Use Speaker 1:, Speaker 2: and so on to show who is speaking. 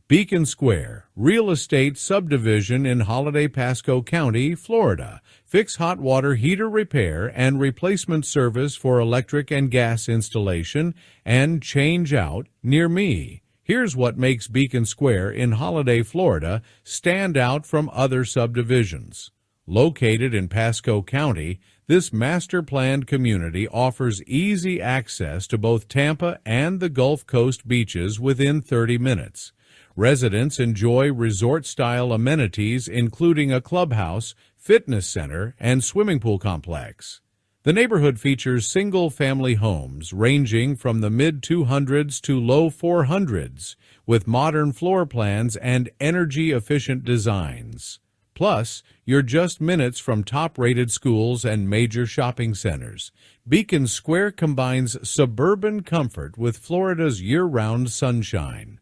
Speaker 1: Beacon Square, real estate subdivision in Holiday Pasco County, Florida. Fix hot water heater repair and replacement service for electric and gas installation and change out near me. Here's what makes Beacon Square in Holiday, Florida stand out from other subdivisions. Located in Pasco County, this master-planned community offers easy access to both Tampa and the Gulf Coast beaches within 30 minutes. Residents enjoy resort-style amenities including a clubhouse, fitness center, and swimming pool complex. The neighborhood features single-family homes ranging from the mid-200s to low 400s with modern floor plans and energy-efficient designs. Plus, you're just minutes from top-rated schools and major shopping centers. Beacon Square combines suburban comfort with Florida's year-round sunshine.